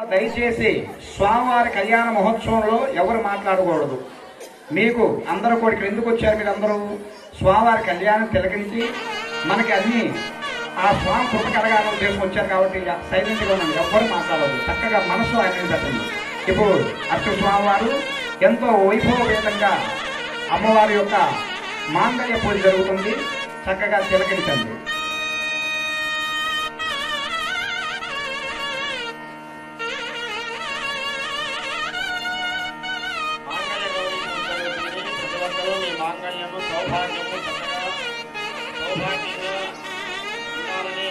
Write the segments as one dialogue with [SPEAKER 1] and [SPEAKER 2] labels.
[SPEAKER 1] దయచేసి స్వామివారి కళ్యాణ మహోత్సవంలో ఎవరు మాట్లాడకూడదు. మీకు అందరూ కూడా ఇక్కడ ఎందుకు వచ్చారు? మీరు అందరూ స్వామివారి కళ్యాణం తిలకించి మనకి అన్ని ఆ స్వామి కృప కలగాలని ఉద్దేశం వచ్చారు కాబట్టి సైలెంట్గా ఉండండి, ఎవ్వరు మాట్లాడదు. చక్కగా మనసు ఆయన పెట్టండి. ఇప్పుడు అర్చక స్వామివారు ఎంతో వైభవవేదంగా అమ్మవారి యొక్క మాంగళ్య పూజ జరుగుతుంది. చక్కగా తిలకించండి.
[SPEAKER 2] మాంగళ్యము సౌభాగ్యము చక్కగా సౌభాగ్యంగా ఉండాలని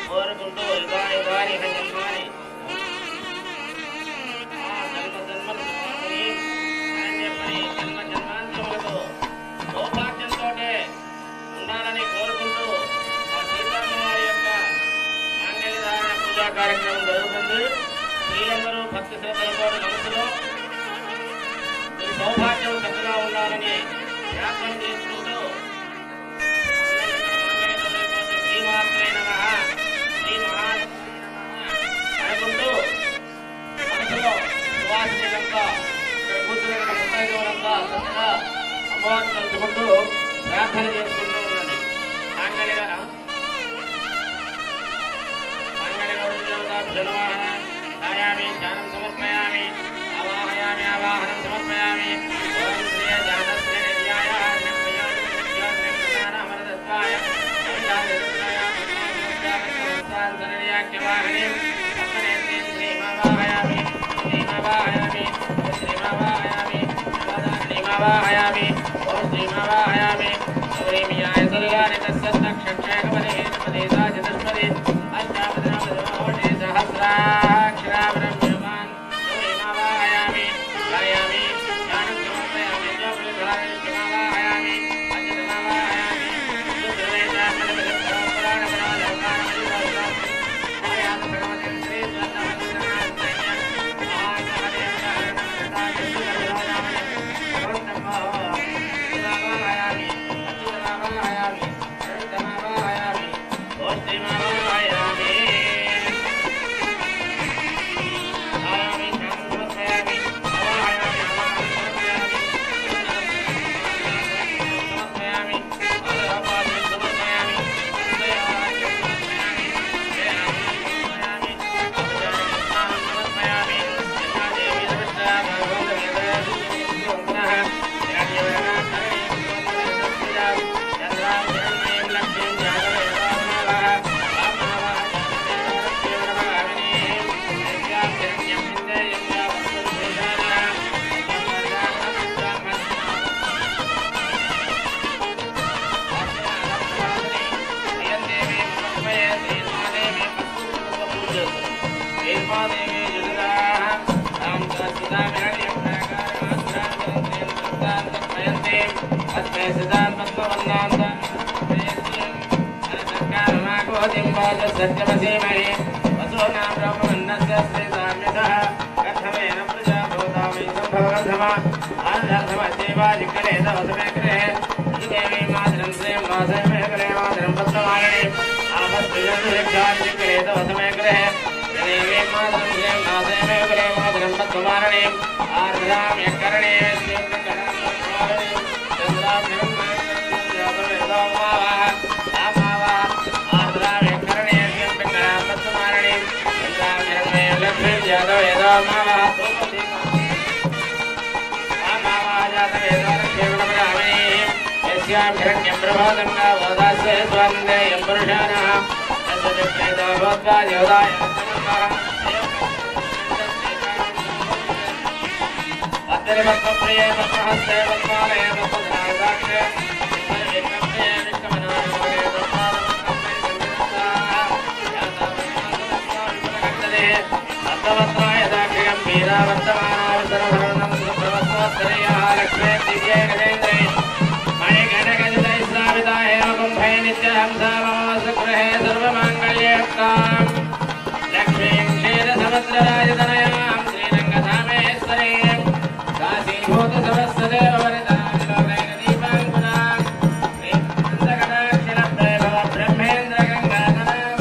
[SPEAKER 2] కోరుకుంటూ యుగాయుగాని జన్మాని జన్మ జన్మాంతములతో సౌభాగ్యంతో ఉండాలని కోరుకుంటూ ఆ సీతామ్మవారి యొక్క మాంగళ్యధారణ పూజా కార్యక్రమం జరుగుతుంది. స్త్రీలందరూ భక్తి శ్రద్ధలతో మనసులో సౌభాగ్యం చక్కగా ఉండాలని వ్యాఖ్యానం చేసుకుంటూ శ్రీమాత్రే నమః శ్రీ అనుకుంటూ మనసులో సువాసికంతా ఇక్కడ కూర్చున్న ముత్తైదువులంతా చక్కగా అమ్మవారిని తలుచుకుంటూ ప్రార్థన చేసుకుంటూ ఉండండి. ఛాయామి ధ్యానం సమర్పయామి ఆవాహయామి ఆవాహనం సమర్పయామి ఓం శ్రీ జాతశ్రీ నిర్యాయ అమరదత్వాయ సరయాఖ్యవాహిని అప్పనేత్రి శ్రీమావాహయామి శ్రీమావాహయామి శ్రీమావాహయామి శ్రీమావాహయామి ఓం శ్రీమావాహయామి శ్రీమియాయ సర్వాణి తస్యక్షక్షేకపదే పదే సాచితస్పదే అష్టాపదనామోటి సహస్రాక్షరావరం సత్యమసీమహి వసూనా బ్రహ్మన్నస్య శ్రీసామ్యతః కథమేన ప్రజాభూతామి సంభవగంధమ ఆర్ధమదేవాజికరేత వసమేకరే దేవీ మాతరం శ్రీం వాసమేకరే మాతరం పద్మమాలిని ఆపస్త్రిజాజికరేత వసమేకరే దేవీ మాతరం శ్రీం వాసమేకరే మాతరం పద్మమాలిని ఆర్ధరామ్యకరణే శ్రీకరణామాలిని చంద్రాభ్యం यादव यादव मावा मावा यादव यादव केवल ब्राह्मणे यस्यां हिरण्यं प्रभातं वदास्य स्वन्दे यं पुरुषाणः तस्य भवत्वा देवताय अद्य भक्तप्रिये भक्तहस्ते भक्तमालये भक्तधारदाक्षे विष्णुप्रिये विष्णुमनाय भक्तवत्वाय दाक्षिणं वीरावर्तमानावसरभरणं सुप्रभस्वस्तरयः लक्ष्मे दिव्ये गजेन्द्रे मणिकणकजितैः श्राविताः कुम्भे नित्यहंसामवासगृहे सर्वमाङ्गल्ययुक्तां लक्ष्मीं क्षीरसमुद्रराजतनयां श्रीरङ्गधामेश्वरीं काशीभूतसमस्तदेव वनितां लोकैकदीपाङ्कुरां श्रीमन्दकटाक्षिणप्रेभव ब्रह्मेन्द्रगङ्गाधरां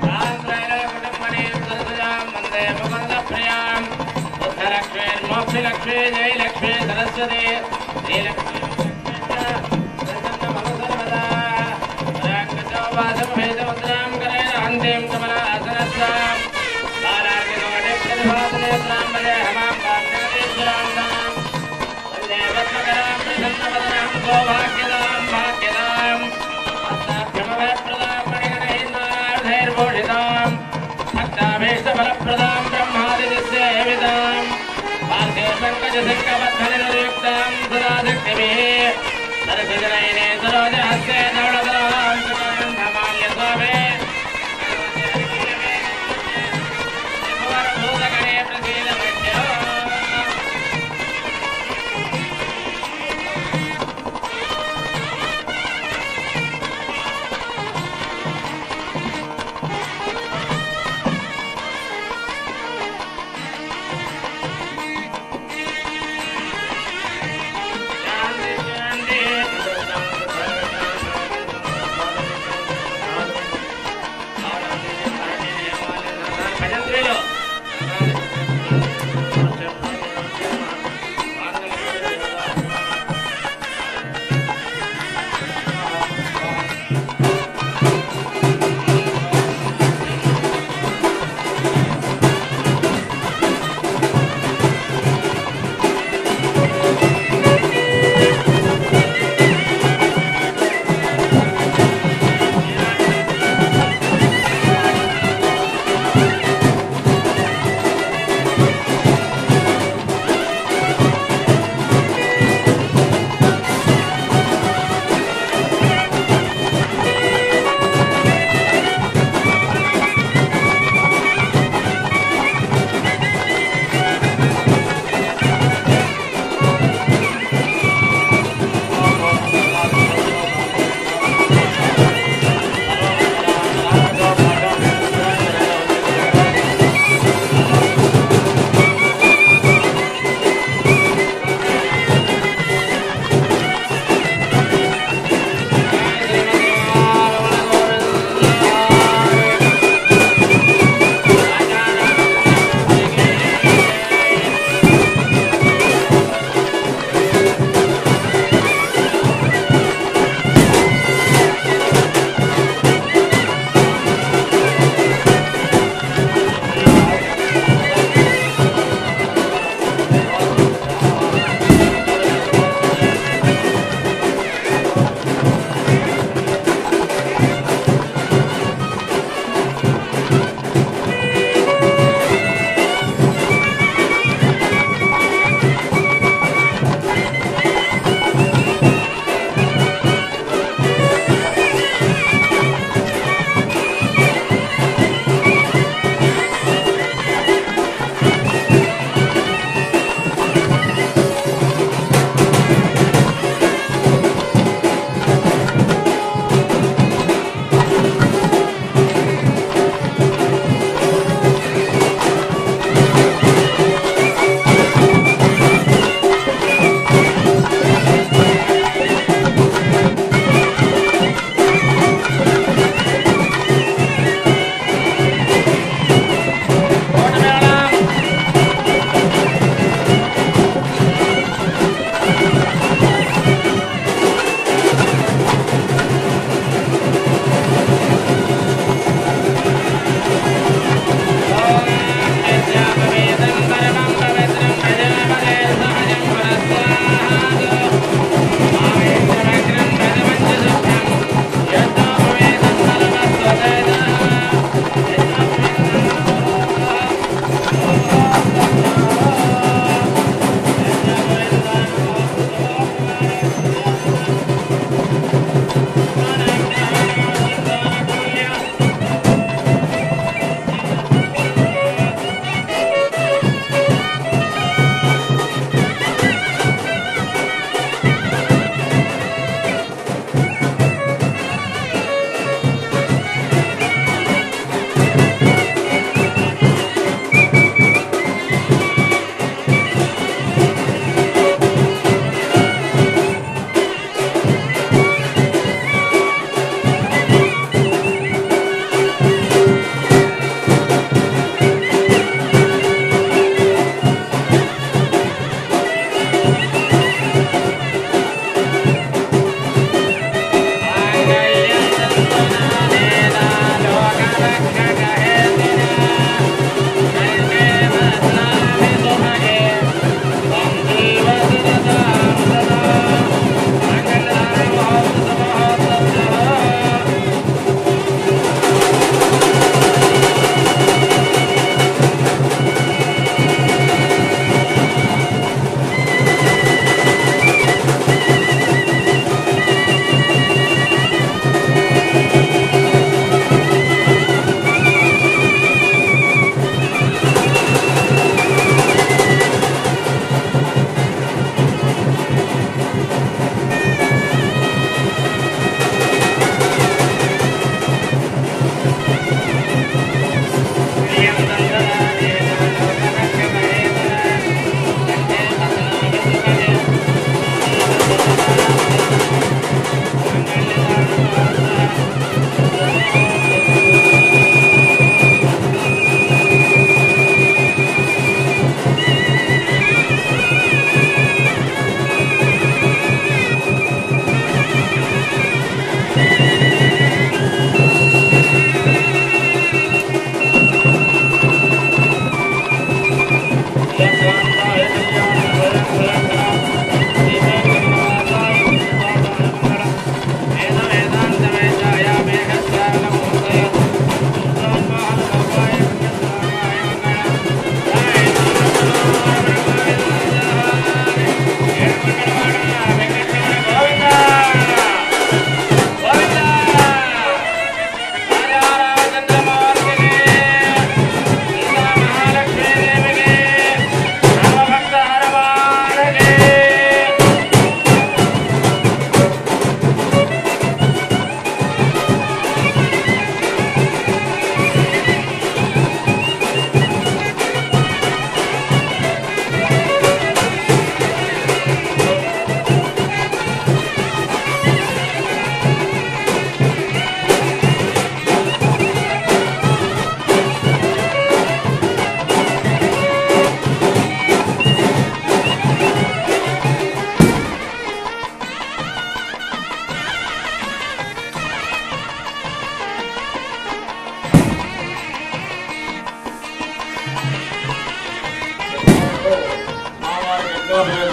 [SPEAKER 2] राम त्रैलोक्यकुटुम्बनीं सरसजां वन्दे मुकुन्द नमस्ते श्रीलक्ष्मी सर्वदा रंगचौवासं भेदमुद्रां करेण हन्तीं कमलासनस्रां तारार्किकोटे प्रतिभासनेत्रां वदे हमां वाग्देवीश्वरां वन्दे पद्मकरां प्रसन्नवदनां सौभाग्यदां भाग्यदां हस्ताभ्यमभयप्रदां मणिगणैर्नारायणैर्भूषितां भक्ताभीष्टफलप्रदां ब्रह्मादिसेवितां पार्थे पङ्कजशङ्खबद्धनिर्युक्तां सदा शक्तिभिः सरसिजनयने सरोजहस्ते नवलतरां सुगन्धमाल्यशोभे भुवनभूतगणे प्रसीदमह्यो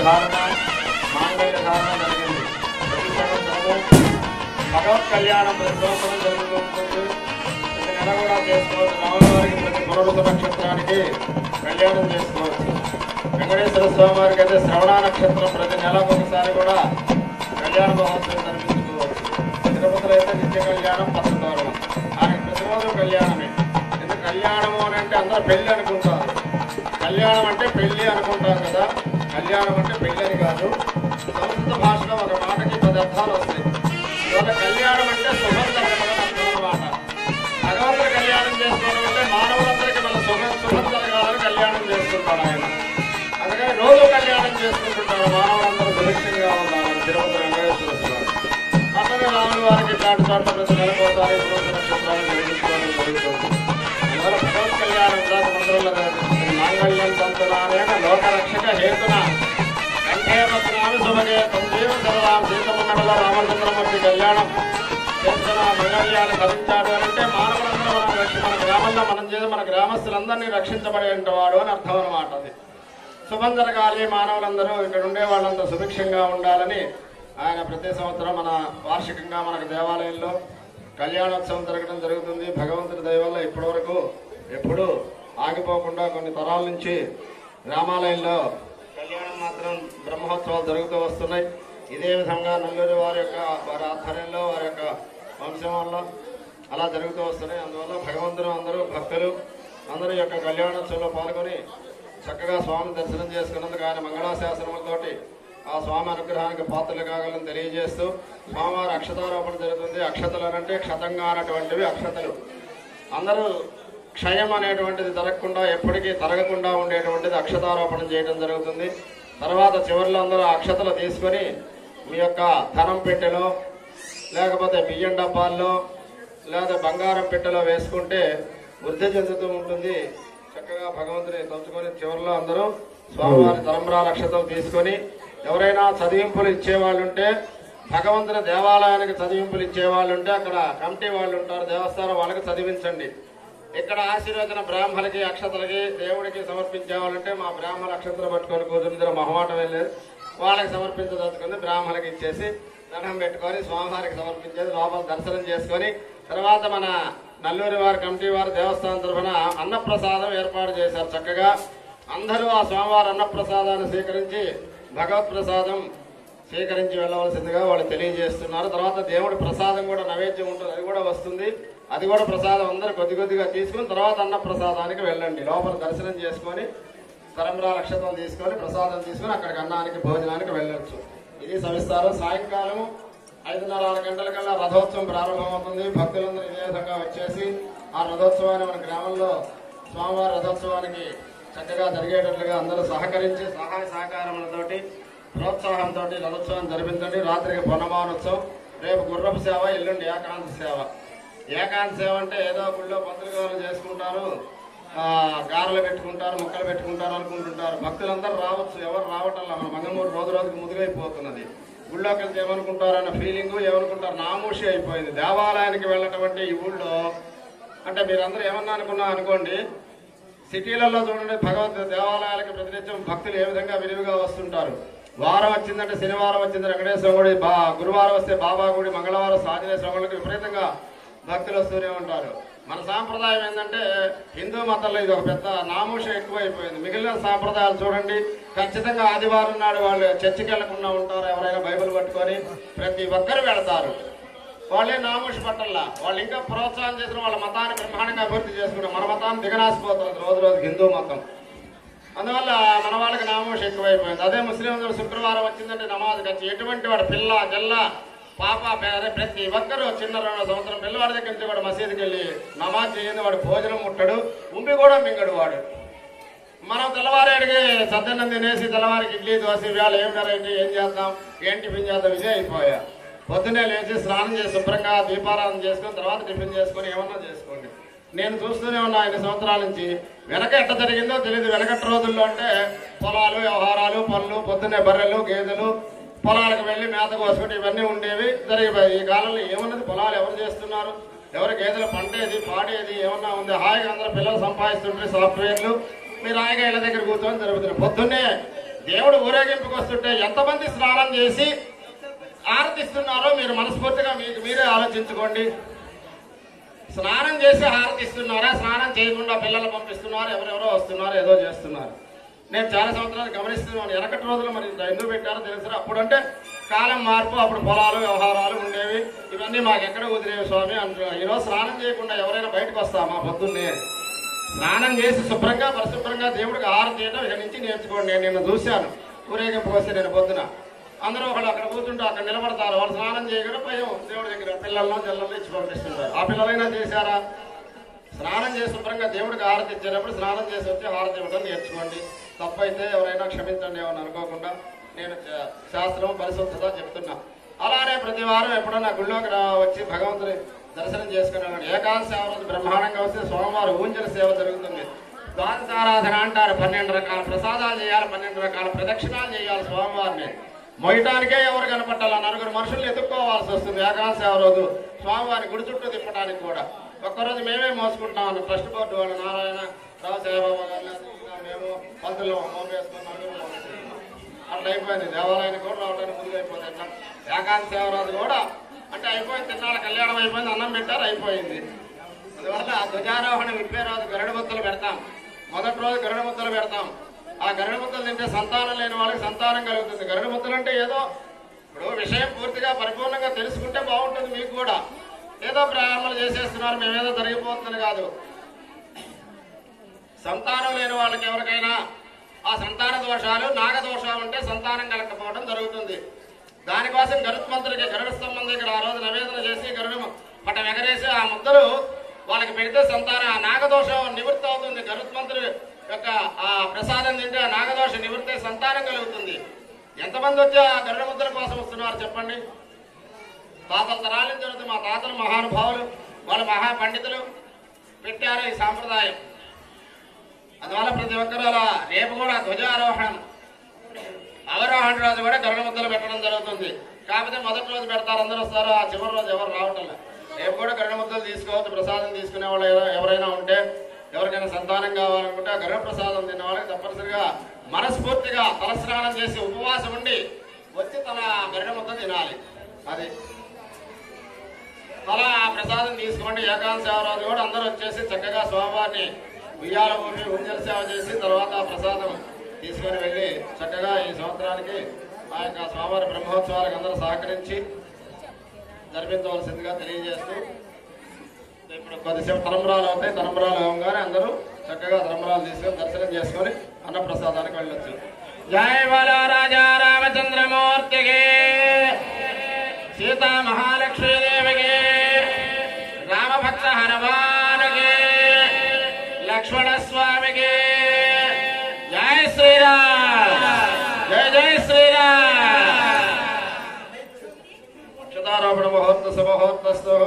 [SPEAKER 2] ధారణ మాంగళ్య ధారణ జరిగింది. ప్రతి సంవత్సరము భగవత్ కళ్యాణం ప్రతి సంవత్సరం జరుగుతూ ఉంటుంది. ప్రతి నెల కూడా చేసుకోవచ్చు. రాముల వారికి ప్రతి పునరుత నక్షత్రానికి కళ్యాణం చేసుకోవచ్చు. వెంకటేశ్వర స్వామి వారికి అయితే శ్రవణ నక్షత్రం ప్రతి నెలకు ఒకసారి కూడా కళ్యాణ మహోత్సవం జరిపించుకోవచ్చు. తిరుపతిలో అయితే నిత్య కళ్యాణం పచ్చతోరణం. ఆయనకి ప్రతిరోజు కళ్యాణమే. ఎందుకు కళ్యాణము అని అంటే అందరూ పెళ్లి అనుకుంటారు. కళ్యాణం అంటే పెళ్లి అనుకుంటాం కదా, కళ్యాణం అంటే పెళ్లి అని కాదు. సంస్కృత భాషలో ఒక మాటకి 10 అర్థాలు వస్తాయి. ఇవాళ కళ్యాణం అంటే శుభం జరగడం అర్థం అన్నమాట. భగవంతుడు కళ్యాణం చేసుకోవడం అంటే మానవులందరికీ మన శుభం జరగాలని కళ్యాణం చేసుకుంటాడు ఆయన. అందుకని రోజు కళ్యాణం చేసుకుంటుంటాడు. మానవులందరూ సుభిక్షంగా ఉండాలని తిరుపతి వెంకటేశ్వర స్వామి. అతను రాముల వారికి ఇట్లాంటి చోట్ల ప్రతి నెలకోసారి పునరుత నక్షత్రాన్ని జరిగించుకోవడం జరుగుతుంది. అందువల్ల భగవత్ కళ్యాణం దాకా మంత్రంలో మాంగళ్యం తంతునానేన లోకరక్షక హేతున కంఠే పత్రాలు శుభగే తంజీవ సర్వాం సీతమ్మల రామచంద్రమూర్తి కళ్యాణం చేసుకున్న మంగళ్యాన్ని ధరించాడు అని అంటే మానవులందరూ మన గ్రామంలో మనం చేసి మన గ్రామస్తులందరినీ రక్షించబడేవాడు అని అర్థం అన్నమాట. అది శుభం జరగాలి, మానవులందరూ ఇక్కడ ఉండే వాళ్ళంతా సుభిక్షంగా ఉండాలని ఆయన ప్రతి సంవత్సరం మన వార్షికంగా మనకు దేవాలయంలో కళ్యాణోత్సవం జరగడం జరుగుతుంది. భగవంతుడి దయ వల్ల ఇప్పటి వరకు ఎప్పుడూ ఆగిపోకుండా కొన్ని తరాల నుంచి రామాలయంలో కళ్యాణం మాత్రం బ్రహ్మోత్సవాలు జరుగుతూ వస్తున్నాయి. ఇదే విధంగా నల్లూరి వారి ఆధ్వర్యంలో వారి యొక్క వంశం వల్ల అలా జరుగుతూ వస్తున్నాయి. అందువల్ల భగవంతుడు అందరూ భక్తులు అందరూ యొక్క కళ్యాణోత్సవంలో పాల్గొని చక్కగా స్వామి దర్శనం చేసుకున్నందుకు ఆయన మంగళాశాసనములతోటి ఆ స్వామి అనుగ్రహానికి పాత్రలు కాగలని తెలియజేస్తూ స్వామివారి అక్షతారోపణ జరుగుతుంది. అక్షతలు అనంటే క్షతంగా అన్నటువంటివి అక్షతలు. అందరూ క్షయం అనేటువంటిది జరగకుండా ఎప్పటికీ తరగకుండా ఉండేటువంటిది అక్షతారోపణ చేయడం జరుగుతుంది. తర్వాత చివరిలో అందరూ అక్షతలు తీసుకొని మీ యొక్క ధనం పెట్టెలో లేకపోతే బియ్యం డబ్బాల్లో లేదా బంగారం పెట్టెలో వేసుకుంటే వృద్ధి చెందుతూ ఉంటుంది. చక్కగా భగవంతుని తలుచుకొని చివరిలో అందరూ స్వామివారి తలంబ్రాల అక్షతలు తీసుకొని ఎవరైనా చదివింపులు ఇచ్చేవాళ్ళు ఉంటే భగవంతుని దేవాలయానికి చదివింపులు ఇచ్చేవాళ్ళు ఉంటే అక్కడ కమిటీ వాళ్ళు ఉంటారు దేవస్థానం, వాళ్ళకి చదివించండి. ఇక్కడ ఆశీర్వచన బ్రాహ్మణులకి అక్షతలకి దేవుడికి సమర్పించే వాళ్ళంటే మా బ్రాహ్మణ అక్షతలు పట్టుకొని కూర్చుని మొహమాటం వెళ్ళేది వాళ్ళకి సమర్పించదలుచుకుని బ్రాహ్మణులకి ఇచ్చేసి దండం పెట్టుకొని స్వామివారికి సమర్పించేది. లోపల దర్శనం చేసుకొని తర్వాత మన నల్లూరి వారి కమిటీ వారి దేవస్థానం తరఫున అన్నప్రసాదం ఏర్పాటు చేశారు. చక్కగా అందరూ ఆ స్వామివారి అన్నప్రసాదాన్ని స్వీకరించి భగవత్ ప్రసాదం స్వీకరించి వెళ్ళవలసిందిగా వాళ్ళు తెలియజేస్తున్నారు. తర్వాత దేవుడి ప్రసాదం కూడా నైవేద్యం ఉంటుంది, అది కూడా వస్తుంది. అది కూడా ప్రసాదం అందరూ కొద్ది కొద్దిగా తీసుకుని తర్వాత అన్న ప్రసాదానికి వెళ్ళండి. లోపల దర్శనం చేసుకొని తలంబ్రాల అక్షతలు తీసుకొని ప్రసాదం తీసుకొని అక్కడికి అన్నానికి భోజనానికి వెళ్ళొచ్చు. ఇది సవిస్తారం. సాయంకాలం 5:30 గంటలకల్లా రథోత్సవం ప్రారంభమవుతుంది. భక్తులందరూ ఇదే విధంగా వచ్చేసి ఆ రథోత్సవాన్ని మన గ్రామంలో స్వామివారి రథోత్సవానికి చక్కగా జరిగేటట్లుగా అందరూ సహకరించి సహాయ సహకారములతోటి ప్రోత్సాహంతో రథోత్సవం జరిపించండి. రాత్రికి పొన్నమానోత్సవం, రేపు గుర్రపు సేవ, ఎల్లుండి ఏకాంత సేవ. ఏకాంత సేవ అంటే ఏదో గుళ్ళో పంతులు చేసుకుంటారు, గారెలు పెట్టుకుంటారు, ముక్కలు పెట్టుకుంటారు అనుకుంటుంటారు. భక్తులందరూ రావచ్చు, ఎవరు రావటంలా. మన మంగళూరు రోజు రోజుకి ముదిగైపోతున్నది. గుళ్ళోకి వెళ్తే ఏమనుకుంటారు అన్న ఫీలింగ్, ఏమనుకుంటారు నామూషి అయిపోయింది. దేవాలయానికి వెళ్ళటం ఈ ఊళ్ళో అంటే మీరందరూ ఏమన్నా అనుకున్నా అనుకోండి, సిటీలలో చూడండి భగవద్ దేవాలయాలకు ప్రతినిత్యం భక్తులు ఏ విధంగా విరివిగా వస్తుంటారు. వారం వచ్చిందంటే శనివారం వచ్చింది వెంకటేశ్వర గుడి, గురువారం వస్తే బాబా గుడి, మంగళవారం ఆంజనేయ గుడికి విపరీతంగా భక్తులు వస్తూనే ఉంటారు. మన సాంప్రదాయం ఏంటంటే హిందూ మతంలో ఇది ఒక పెద్ద నామూష ఎక్కువైపోయింది. మిగిలిన సాంప్రదాయాలు చూడండి, ఖచ్చితంగా ఆదివారం నాడు వాళ్ళు చర్చికి వెళ్లకుండా ఉంటారు. ఎవరైనా బైబిల్ పట్టుకొని ప్రతి ఒక్కరు వెళతారు. వాళ్ళే నామూష పట్టల్లా. వాళ్ళు ఇంకా ప్రోత్సాహం చేసిన వాళ్ళ మతాన్ని బ్రహ్మాండంగా అభివృద్ధి చేసుకుంటారు. మన మతాన్ని దిగనాసిపోతున్నది రోజు రోజుకి హిందూ మతం. అందువల్ల మన వాళ్ళకి నామూష ఎక్కువైపోయింది. అదే ముస్లింలు శుక్రవారం వచ్చిందంటే నమాజ్ ఖర్చు ఎటువంటి వాడు పిల్ల జల్ల పాప ప్రతి ఒక్కరు చిన్న 2 సంవత్సరం పిల్లవాడి దగ్గర నుంచి వాడు మసీదుకి వెళ్ళి నమాజ్ చేయండి, వాడు భోజనం ముట్టడు, ఉంపి కూడా మింగడు వాడు. మనం తెల్లవారేడికి సద్దన్నం తినేసి తెల్లవారికి ఇడ్లీ దోశ ఇవాళ ఏం వెరైటీ, ఏం చేద్దాం, ఏం టిఫిన్ చేద్దాం, ఇదే అయిపోయా. పొద్దున్నే లేచి స్నానం చేసి శుభ్రంగా దీపారాధన చేసుకుని తర్వాత టిఫిన్ చేసుకొని ఏమన్నా చేసుకోండి. నేను చూస్తూనే ఉన్నా 5 సంవత్సరాల నుంచి. వెనక ఎట్ట జరిగిందో తెలియదు. వెనకటి రోజుల్లో అంటే పొలాలు, వ్యవహారాలు, పనులు, పొద్దున్నే బర్రెలు, గేదెలు పొలాలకు వెళ్ళి మేత కోసుకుంటే ఇవన్నీ ఉండేవి, జరిగిపోయి. ఈ కాలంలో ఏమన్నది, పొలాలు ఎవరు చేస్తున్నారు, ఎవరు గేదెలు పండేది పాడేది ఏమన్నా ఉంది? హాయిగా అందరూ పిల్లలు సంపాదిస్తుంటే సాఫ్ట్వేర్లు, మీరు హాయిగా ఇళ్ళ దగ్గర కూర్చొని జరుగుతున్నాయి. పొద్దున్నే దేవుడు ఊరేగింపుకి వస్తుంటే ఎంతమంది స్నానం చేసి హారతిస్తున్నారో మీరు మనస్ఫూర్తిగా మీకు మీరే ఆలోచించుకోండి. స్నానం చేసి హారతిస్తున్నారా, స్నానం చేయకుండా పిల్లలు పంపిస్తున్నారు, ఎవరెవరో వస్తున్నారు, ఏదో చేస్తున్నారు. నేను చాలా సంవత్సరాలు గమనిస్తున్నాను. వెనకటి రోజులు మరి ఎందుకు పెట్టారో తెలుసు. అప్పుడంటే కాలం మార్పు, అప్పుడు పొలాలు వ్యవహారాలు ఉండేవి, ఇవన్నీ మాకు ఎక్కడ కుదిరేవి స్వామి అంటున్నారు. ఈరోజు స్నానం చేయకుండా ఎవరైనా బయటకు వస్తామా? పొద్దున్నే స్నానం చేసి శుభ్రంగా పరిశుభ్రంగా దేవుడికి హారతి చేయడం ఇక్కడి నుంచి నేర్చుకోండి. నేను నిన్న చూశాను ఊరేగింపుకి వస్తే, నేను పొద్దున అందరూ ఒకళ్ళు అక్కడ కూర్చుంటూ అక్కడ నిలబడతారు. వాళ్ళు స్నానం చేయకుండా భయం దేవుడి దగ్గర పిల్లల్లో జల్లల్లో ఇచ్చి పంపిస్తుంటారు. ఆ పిల్లలైనా చేశారా? స్నానం చేసి శుభ్రంగా దేవుడికి హారతి ఇచ్చేటప్పుడు స్నానం చేసి వచ్చి హారతి ఇవ్వడం నేర్చుకోండి. తప్పైతే ఎవరైనా క్షమించండి ఏమని అనుకోకుండా. నేను శాస్త్రం పరిశుద్ధత చెప్తున్నా. అలానే ప్రతి వారం ఎప్పుడన్నా గుళ్ళోకి వచ్చి భగవంతుని దర్శనం చేసుకున్నాను. ఏకాదశి సేవ రోజు బ్రహ్మాండంగా వస్తే సోమవారం ఊంజల సేవ జరుగుతుంది. ద్వాదశారాధన అంటారు. 12 రకాల ప్రసాదాలు చేయాలి, 12 రకాల ప్రదక్షిణాలు చేయాలి. స్వామివారిని మొయ్యటానికే ఎవరు కనపట్టాలి, నలుగురు మనుషులు ఎదుర్కోవాల్సి వస్తుంది. ఏకాదశి సేవ రోజు స్వామివారిని గుడి చుట్టూ తిప్పడానికి కూడా ఒక్కరోజు మేమే మోసుకుంటాం అన్న ట్రస్ట్ బోర్డు వాళ్ళు నారాయణ రావు సాయిబాబా గారు మేము పంతులు మోపేసుకుని నలుగురు మోసుకుంటున్నాం. అట్లా అయిపోయింది. దేవాలయానికి కూడా రావడానికి ముందు అయిపోతుంది. ఏకాదశి సేవ రోజు కూడా అంటే అయిపోయింది. తిన్నాళ్ళ కళ్యాణం అయిపోయింది, అన్నం పెట్టారు, అయిపోయింది. అందువల్ల ధ్వజారోహణ విప్పే రోజు గరుడ ముద్దలు పెడతాం. మొదటి రోజు గరుడ ముద్దలు పెడతాం. ఆ గరుడ ముద్దలు తింటే సంతానం లేని వాళ్ళకి సంతానం కలుగుతుంది. గరుడ ముద్దలు అంటే ఏదో ఇప్పుడు విషయం పూర్తిగా పరిపూర్ణంగా తెలుసుకుంటే బాగుంటుంది. మీకు కూడా ఏదో ప్రారంభాలు చేసేస్తున్నారు, మేమేదో జరిగిపోతుందని కాదు. సంతానం లేని వాళ్ళకి ఎవరికైనా ఆ సంతాన దోషాలు, నాగదోషాలు ఉంటే సంతానం కలగకపోవడం జరుగుతుంది. దానికోసం గరుత్మంతుడికి గరుడ స్తంభం దగ్గర ఆ రోజు నివేదన చేసి గరుడు పట్టం ఎగరేసి ఆ ముద్దలు వాళ్ళకి పెడితే సంతానం ఆ నాగదోషం నివృత్తి అవుతుంది. గరుత్మంతుడి యొక్క ఆ ప్రసాదం తింటే ఆ నాగదోషం నివృత్తి సంతానం కలుగుతుంది. ఎంతమంది వచ్చి ఆ గరుడ ముద్దల కోసం వస్తున్నారు చెప్పండి? తాతల తరాల నుంచి జరుగుతుంది. మా తాతలు మహానుభావులు, వాళ్ళు మహాపండితులు పెట్టారు ఈ సాంప్రదాయం. అందువల్ల ప్రతి ఒక్కరు అలా రేపు కూడా ధ్వజారోహణం అవరోహణ రోజు కూడా గరుడ ముద్దలు పెట్టడం జరుగుతుంది. కాకపోతే మొదటి రోజు పెడతారు, అందరూ వస్తారు. ఆ చివరి రోజు ఎవరు రావటం లేదు. రేపు కూడా గరుడ ముద్దలు తీసుకోవచ్చు. ప్రసాదం తీసుకునే వాళ్ళు ఎవరైనా ఉంటే, ఎవరికైనా సంతానం కావాలనుకుంటే ఆ గరుడ ప్రసాదం తిన్న వాళ్ళకి తప్పనిసరిగా మనస్ఫూర్తిగా తలస్నానం చేసి ఉపవాసం ఉండి వచ్చి తన గరుడ ముద్ద తినాలి. అది అలా ఆ ప్రసాదం తీసుకోండి. ఏకాదశి సేవ రోజు కూడా అందరూ వచ్చేసి చక్కగా స్వామివారిని ఉయ్యాల ఊపి ఉంజల సేవ చేసి తర్వాత ఆ ప్రసాదం తీసుకొని వెళ్ళి చక్కగా ఈ సంవత్సరానికి ఆ యొక్క స్వామివారి బ్రహ్మోత్సవాలకు అందరూ సహకరించి జరిపించవలసిందిగా తెలియజేస్తూ, ఇప్పుడు కొద్దిసేపు తలంబ్రాలు అవుతాయి. తలంబ్రాలు అవగానే అందరూ చక్కగా తలంబ్రాలు తీసుకొని దర్శనం చేసుకొని అన్న ప్రసాదానికి వెళ్ళొచ్చు. జై బలో రాజా రామచంద్రమూర్తికి, సీతా మహాలక్ష్మీదేవికి, రామభక్త హనుమానుకి, లక్ష్మణ స్వామికి. జై శ్రీరామ్, జై జై శ్రీరామ్. అక్షతారోపణ ముహూర్త సుముహూర్తస్తు.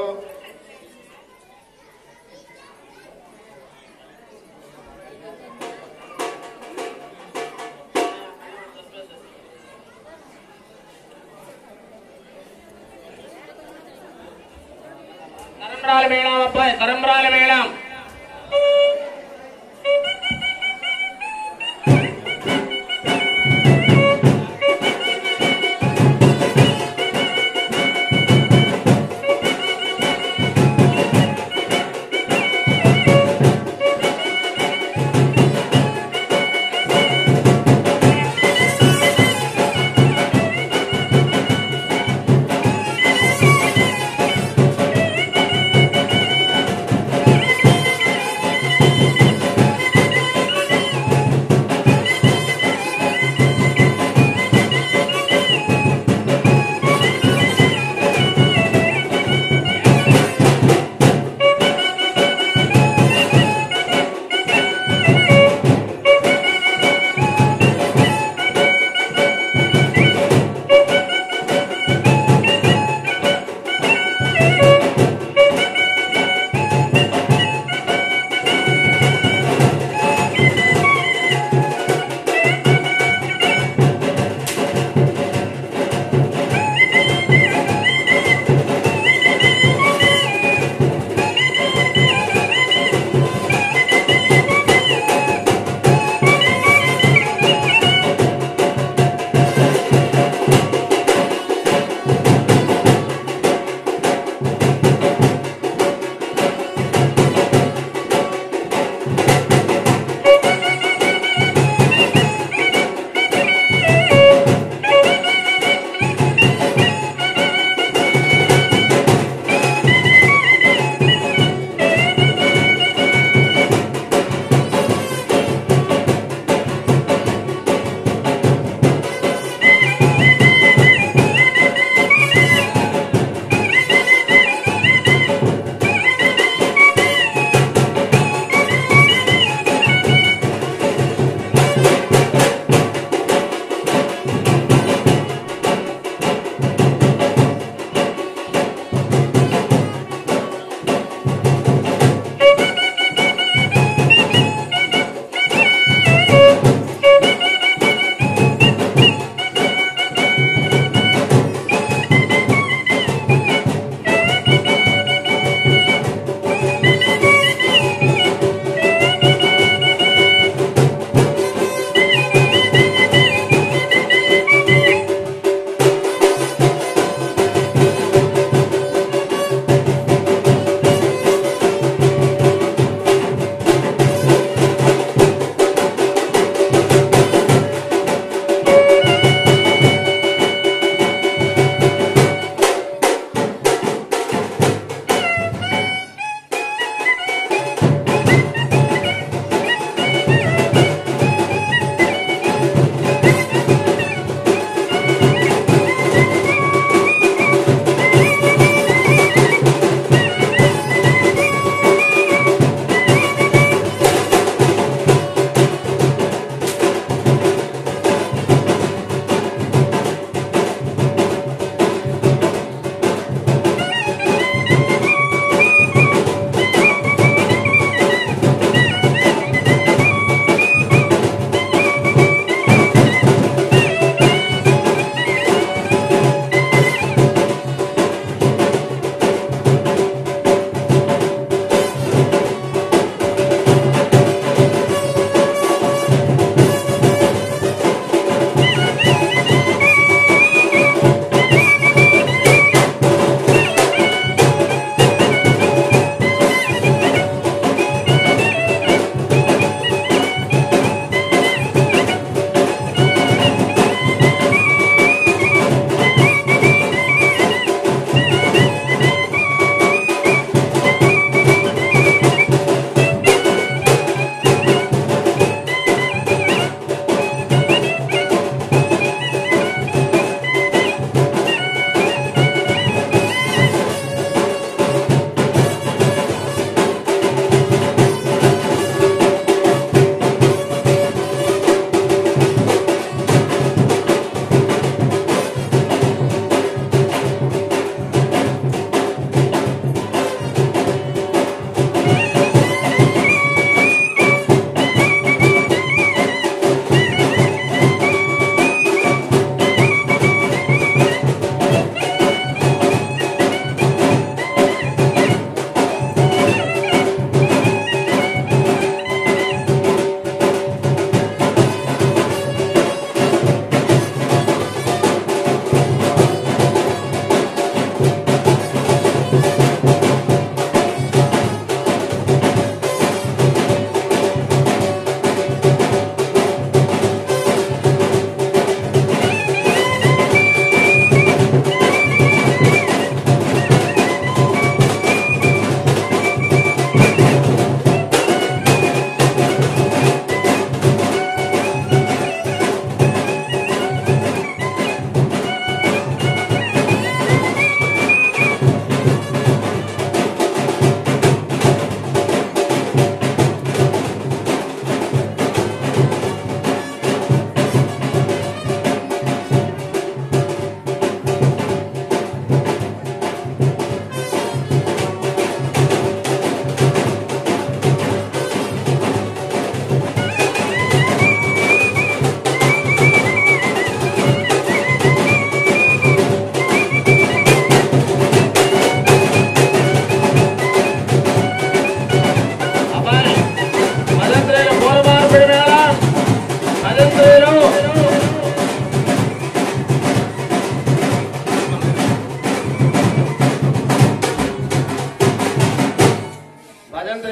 [SPEAKER 2] తరంబ్రాల మేళం అబ్బాయి, తరంబ్రాల మేళం.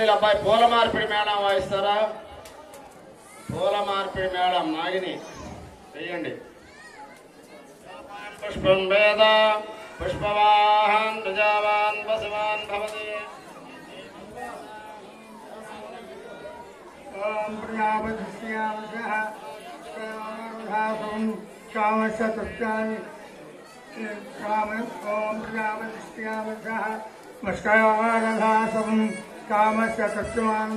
[SPEAKER 2] నాగినీల అబ్బాయి పూల మార్పిడి మేళం వాయిస్తారా? పూల మార్పిడి మేళం నాగిని చెయ్యండి. పుష్పం వేద పుష్పవాహన్ ప్రజావాన్ వసువాన్ భవతి.
[SPEAKER 3] ఓం కామశతుష్టాని ఓం నమస్కారం కామశతుష్టాన్